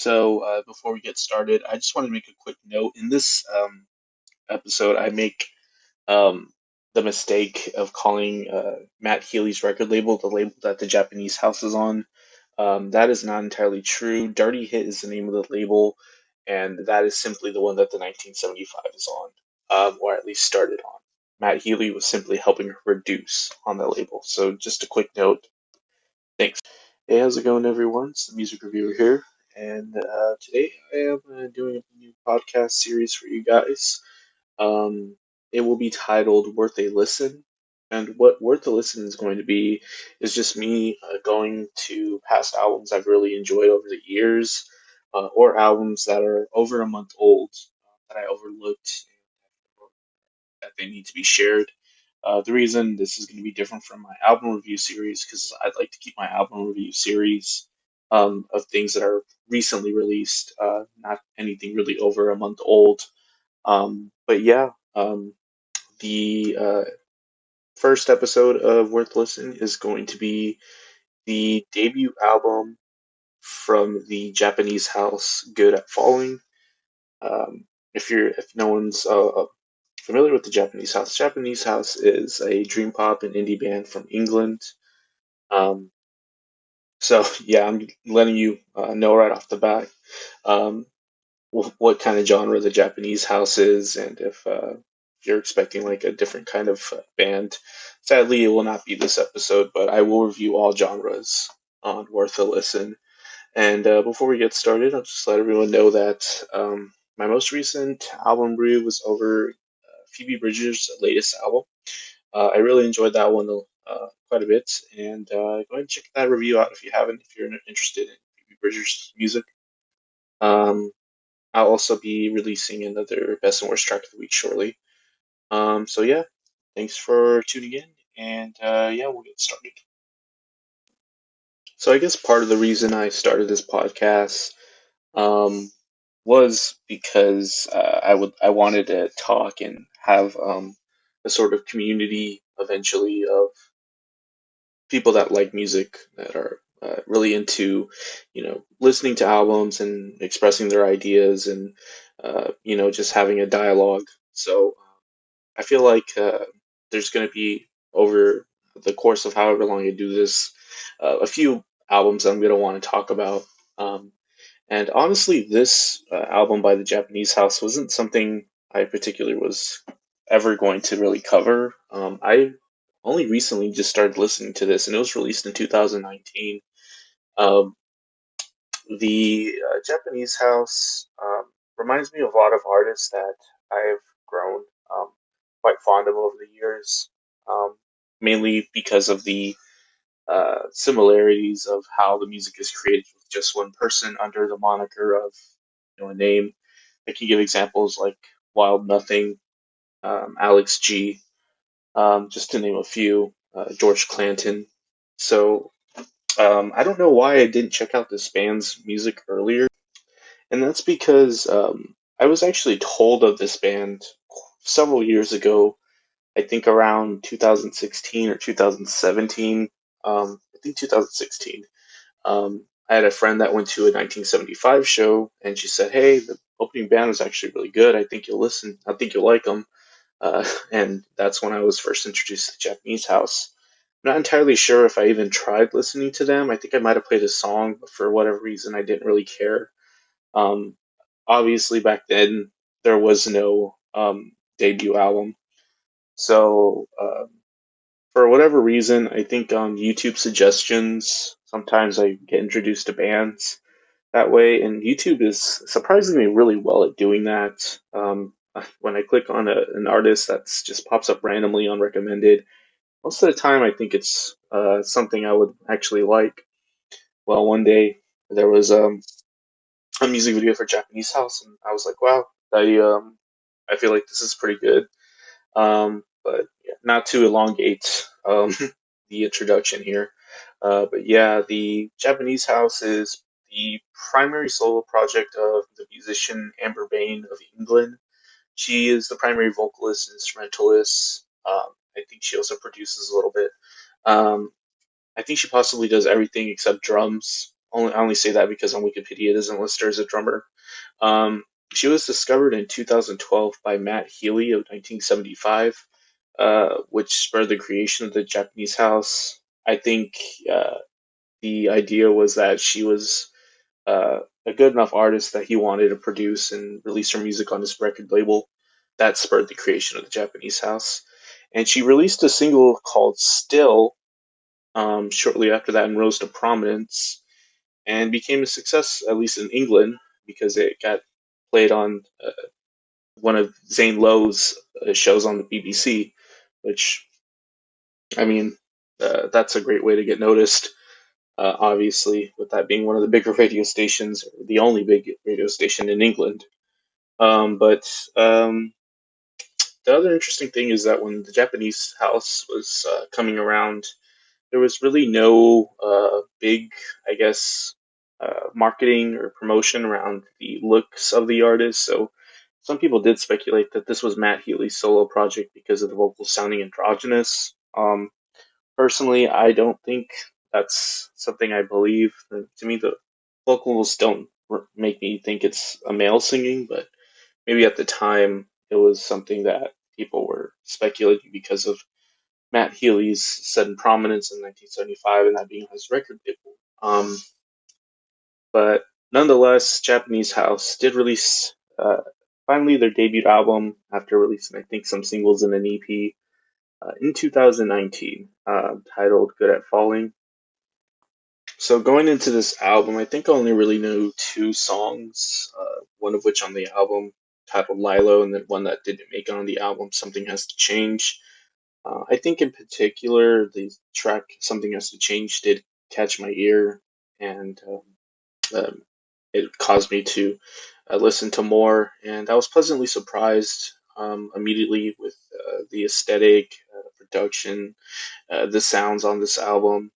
Before we get started, I just want to make a quick note. In this episode, I make um, the mistake of calling Matt Healy's record label the label that the Japanese house is on. That is not entirely true. Dirty Hit is the name of the label, and that is simply the one that the 1975 is on, or at least started on. Matt Healy was simply helping produce on the label. So, just a quick note. Thanks. Hey, how's it going, everyone? It's the music reviewer here, and today I am doing a new podcast series for you guys. Um, it will be titled "Worth a Listen," and what "Worth a Listen" is going to be is just me going to past albums I've really enjoyed over the years, or albums that are over a month old that I overlooked that they need to be shared. The reason this is going to be different from my album review series because I'd like to keep my album review series of things that are recently released, not anything really over a month old. But yeah, the first episode of Worth Listen is going to be the debut album from the Japanese house Good at Falling. Um, if no one's familiar with the Japanese House is a dream pop and indie band from England. Um, so yeah, I'm letting you know right off the bat um, what kind of genre the Japanese House is, and if you're expecting like a different kind of band. Sadly, it will not be this episode, but I will review all genres on Worth a Listen. And before we get started, I'll just let everyone know that my most recent album review was over Phoebe Bridgers' latest album. I really enjoyed that one quite a bit, and go ahead and check that review out if you haven't, if you're interested in Phoebe Bridgers' music. Um, I'll also be releasing another Best and Worst track of the week shortly. So yeah, thanks for tuning in, and yeah, we'll get started. So I guess part of the reason I started this podcast um, was because I wanted to talk and have a sort of community eventually of people that like music that are really into listening to albums and expressing their ideas and just having a dialogue. So I feel like there's going to be over the course of however long I do this a few albums I'm going to want to talk about. Um, and honestly, this album by the Japanese House wasn't something I particularly was ever going to really cover. I only recently just started listening to this, and it was released in 2019. Um, the Japanese House reminds me of a lot of artists that I've grown quite fond of over the years, um, mainly because of the similarities of how the music is created with just one person under the moniker of a name. I can give examples like Wild Nothing, Alex G, just to name a few, George Clanton. So I don't know why I didn't check out this band's music earlier, and that's because I was actually told of this band several years ago. I think around 2016 or 2017. I think 2016. I had a friend that went to a 1975 show, and she said, "Hey, the opening band was actually really good. I think you'll listen. I think you'll like them." And that's when I was first introduced to Japanese house. I'm not entirely sure if I even tried listening to them. I think I might have played a song, but for whatever reason, I didn't really care. Um, Obviously, back then there was no debut album, so for whatever reason, I think on YouTube suggestions, sometimes I get introduced to bands that way, and YouTube is surprisingly really well at doing that. When I click on an artist that just pops up randomly on recommended, most of the time I think it's something I would actually like. Well, one day there was a music video for Japanese House, and I was like, wow, I feel like this is pretty good. But yeah, not to elongate the introduction here. But yeah, the Japanese House is the primary solo project of the musician Amber Bain of England. She is the primary vocalist, instrumentalist. I think she also produces a little bit. Um, I think she possibly does everything except drums. I only say that because on Wikipedia it doesn't list her as a drummer. Um, she was discovered in 2012 by Matt Healy of 1975, which spurred the creation of the Japanese house. I think uh, the idea was that she was a good enough artist that he wanted to produce and release her music on his record label. That spurred the creation of the Japanese house. And she released a single called Still shortly after that and rose to prominence and became a success, at least in England, because it got played on one of Zane Lowe's shows on the BBC, which, I mean, that's a great way to get noticed. Obviously, with that being one of the bigger radio stations, the only big radio station in England. But the other interesting thing is that when the Japanese house was coming around, there was really no big, I guess, marketing or promotion around the looks of the artist. So some people did speculate that this was Matt Healy's solo project because of the vocals sounding androgynous. Personally, I don't think that's something I believe. To me, the vocals don't make me think it's a male singing, but maybe at the time it was something that people were speculating because of Matt Healy's sudden prominence in 1975 and that being on his record label. But nonetheless, Japanese House did release finally their debut album after releasing, I think, some singles and an EP in 2019 titled Good at Falling. So going into this album, I think I only really know two songs, one of which on the album titled Lilo, and then one that didn't make it on the album, Something Has to Change. I think in particular, the track Something Has to Change did catch my ear, and it caused me to listen to more. And I was pleasantly surprised immediately with the aesthetic, production, the sounds on this album,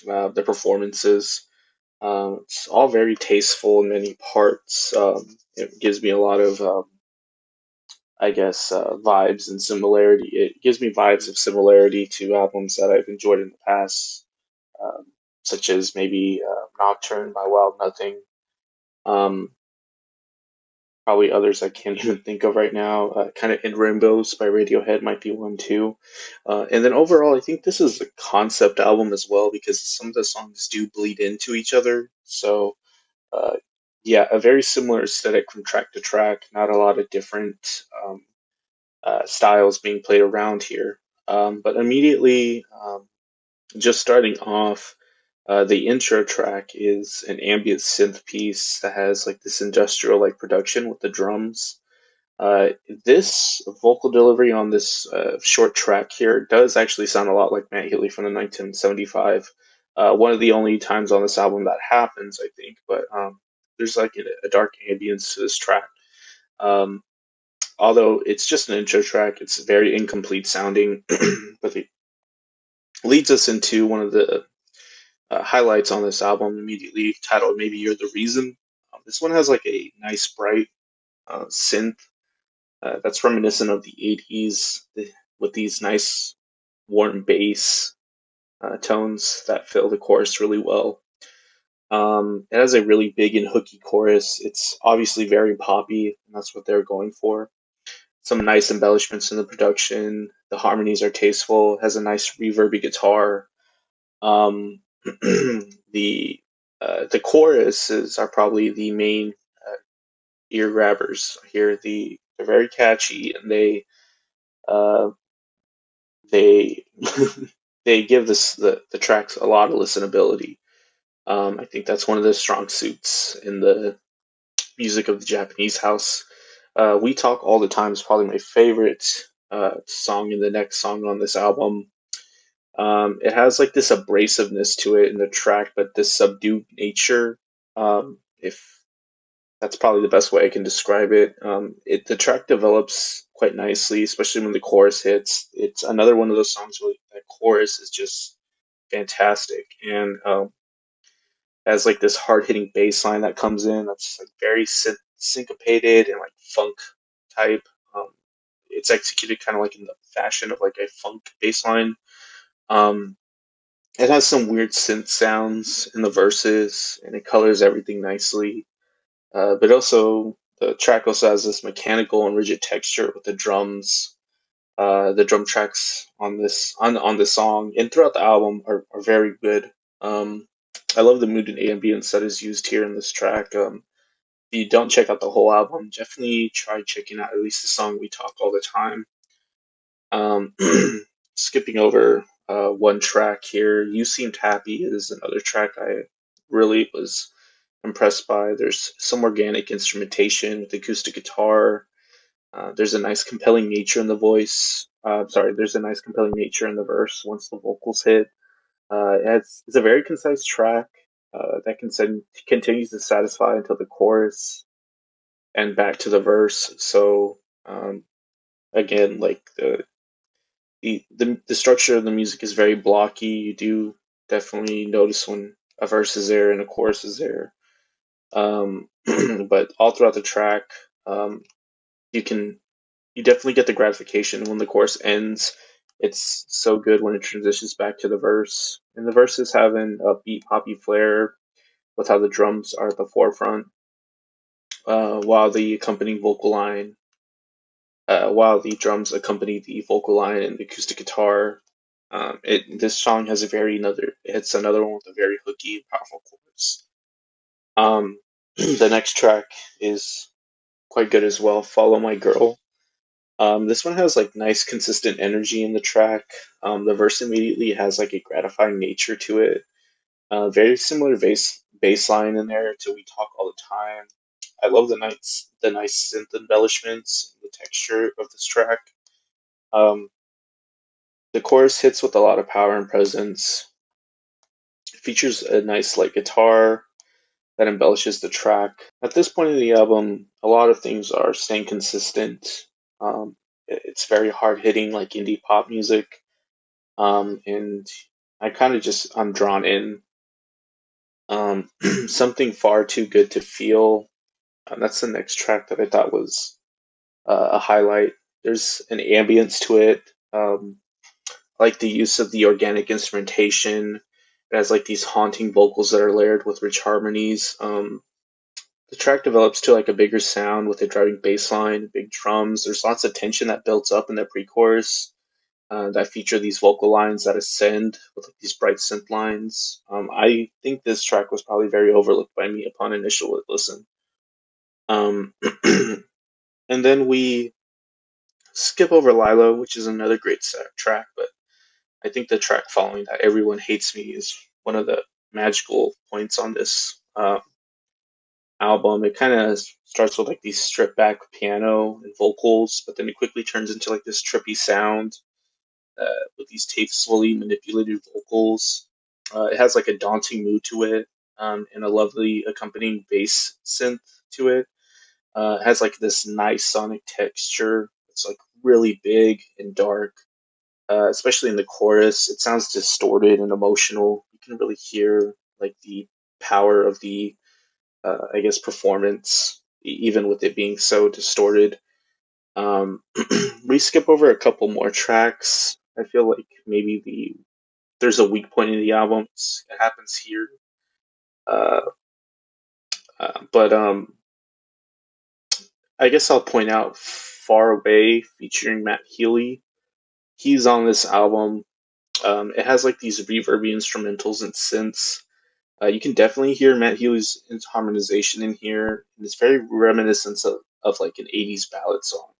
the performances. It's all very tasteful in many parts. It gives me a lot of, I guess, vibes and similarity. It gives me vibes of similarity to albums that I've enjoyed in the past, um, such as maybe Nocturne by Wild Nothing. Um, Probably others I can't even think of right now. Kind of In Rainbows by Radiohead might be one too. And then overall, I think this is a concept album as well because some of the songs do bleed into each other. So uh, yeah, a very similar aesthetic from track to track. Not a lot of different styles being played around here. But immediately, just starting off, the intro track is an ambient synth piece that has like this industrial like production with the drums. Uh, this vocal delivery on this short track here does actually sound a lot like Matt Healy from the 1975. One of the only times on this album that happens, I think. But there's like a dark ambience to this track. Um, Although it's just an intro track, it's very incomplete sounding, but it leads us into one of the highlights on this album immediately, titled "Maybe You're the Reason." This one has like a nice bright synth that's reminiscent of the 80s with these nice warm bass tones that fill the chorus really well. It has a really big and hooky chorus. It's obviously very poppy, and that's what they're going for. Some nice embellishments in the production. The harmonies are tasteful. Has a nice reverby guitar. Um, the choruses are probably the main ear grabbers here. They're very catchy and uh, they they give the tracks a lot of listenability. I think that's one of the strong suits in the music of the Japanese house. We Talk All the Time is probably my favorite song and the next song on this album. It has like this abrasiveness to it in the track, but this subdued nature. If that's probably the best way I can describe it. The track develops quite nicely, especially when the chorus hits. It's another one of those songs where that chorus is just fantastic and has like this hard hitting bass line that comes in that's like very syncopated and like funk type. Um, it's executed kind of like in the fashion of like a funk bass line. Um, It has some weird synth sounds in the verses, and it colors everything nicely. But also, the track also has this mechanical and rigid texture with the drums. The drum tracks on this song and throughout the album are very good. Um, I love the mood and ambience that is used here in this track. If you don't check out the whole album, definitely try checking out at least the song "We Talk All the Time." Um, skipping over one track here, "You Seemed Happy" is another track I really was impressed by. There's some organic instrumentation with acoustic guitar. There's a nice compelling nature in the voice. Sorry, there's a nice compelling nature in the verse once the vocals hit. It's a very concise track that continues to satisfy until the chorus and back to the verse. So um, again, like the structure of the music is very blocky. You do definitely notice when a verse is there and a chorus is there. But all throughout the track, um, you can you definitely get the gratification when the chorus ends. It's so good when it transitions back to the verse. And the verses have an upbeat, poppy flair with how the drums are at the forefront, while the accompanying vocal line, while the drums accompany the vocal line and the acoustic guitar. This song has a very another. It's another one with a very hooky, and powerful chorus. The next track is quite good as well. "Follow My Girl." This one has like nice consistent energy in the track. The verse immediately has like a gratifying nature to it. Very similar bass line in there to "We Talk All the Time." I love the nice synth embellishments, the texture of this track. Um, the chorus hits with a lot of power and presence. It features a nice like guitar that embellishes the track. At this point in the album, a lot of things are staying consistent. It's very hard hitting like indie pop music. And I kind of just I'm drawn in. Something far too good to feel. That's the next track that I thought was a highlight. There's an ambience to it. I like the use of the organic instrumentation. It has like these haunting vocals that are layered with rich harmonies. The track develops to like a bigger sound with a driving bass line, big drums. There's lots of tension that builds up in the pre-chorus that feature these vocal lines that ascend with like, these bright synth lines. I think this track was probably very overlooked by me upon initial listen. Um, and then we skip over Lilo, which is another great track, but I think the track following that, "Everyone Hates Me," is one of the magical points on this album. It kind of starts with like these stripped back piano and vocals, but then it quickly turns into like this trippy sound with these tastefully manipulated vocals. It has like a daunting mood to it, and a lovely accompanying bass synth to it. It has like this nice sonic texture. It's like really big and dark, especially in the chorus. It sounds distorted and emotional. You can really hear like the power of the, I guess, performance, even with it being so distorted. We skip over a couple more tracks. I feel like maybe there's a weak point in the album. It happens here, uh, but I guess I'll point out "Far Away" featuring Matt Healy. He's on this album. It has like these reverby instrumentals and synths. You can definitely hear Matt Healy's harmonization in here, and it's very reminiscent of like an '80s ballad song.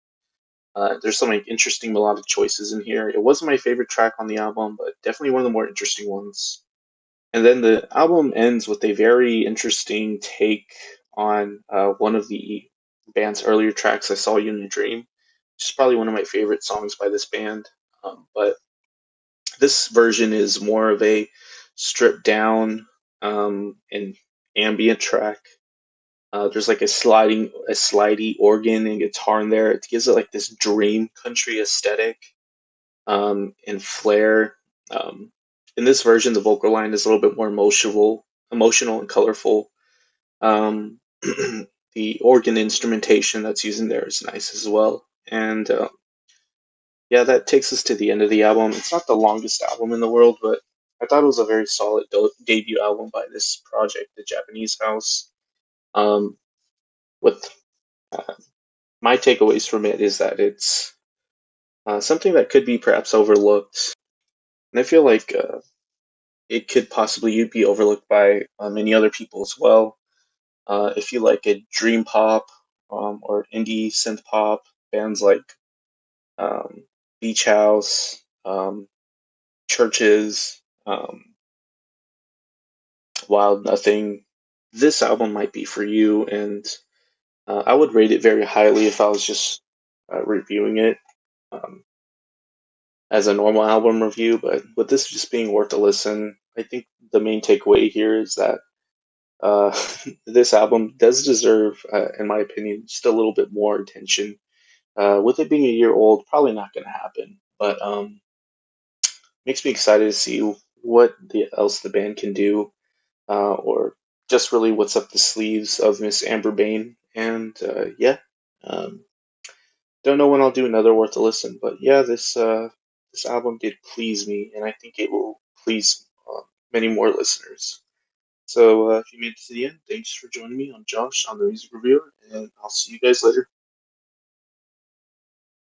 There's some like interesting melodic choices in here. It wasn't my favorite track on the album, but definitely one of the more interesting ones. And then the album ends with a very interesting take on one of the band's earlier tracks, "I Saw You in a Dream," which is probably one of my favorite songs by this band. But this version is more of a stripped down and ambient track. There's like a slidey organ and guitar in there. It gives it like this dream country aesthetic and flair. Um, in this version, the vocal line is a little bit more emotional and colorful. Um, the organ instrumentation that's used in there is nice as well. And yeah, that takes us to the end of the album. It's not the longest album in the world, but I thought it was a very solid debut album by this project, the Japanese House. Um, with uh, my takeaways from it is that it's something that could be perhaps overlooked, and I feel like it could possibly be overlooked by many other people as well. If you like a dream pop or indie synth pop, bands like um, Beach House, Churches, Wild Nothing, this album might be for you, and I would rate it very highly if I was just reviewing it um, as a normal album review. But with this just being worth a listen, I think the main takeaway here is that uh, this album does deserve, in my opinion, just a little bit more attention. With it being a year old, probably not going to happen, but makes me excited to see what else the band can do, or just really what's up the sleeves of Miss Amber Bain. And yeah, um, don't know when I'll do another worth a listen, but yeah, this album did please me, and I think it will please many more listeners. So if you made it to the end, thanks for joining me. I'm Josh. I'm the music reviewer, and I'll see you guys later.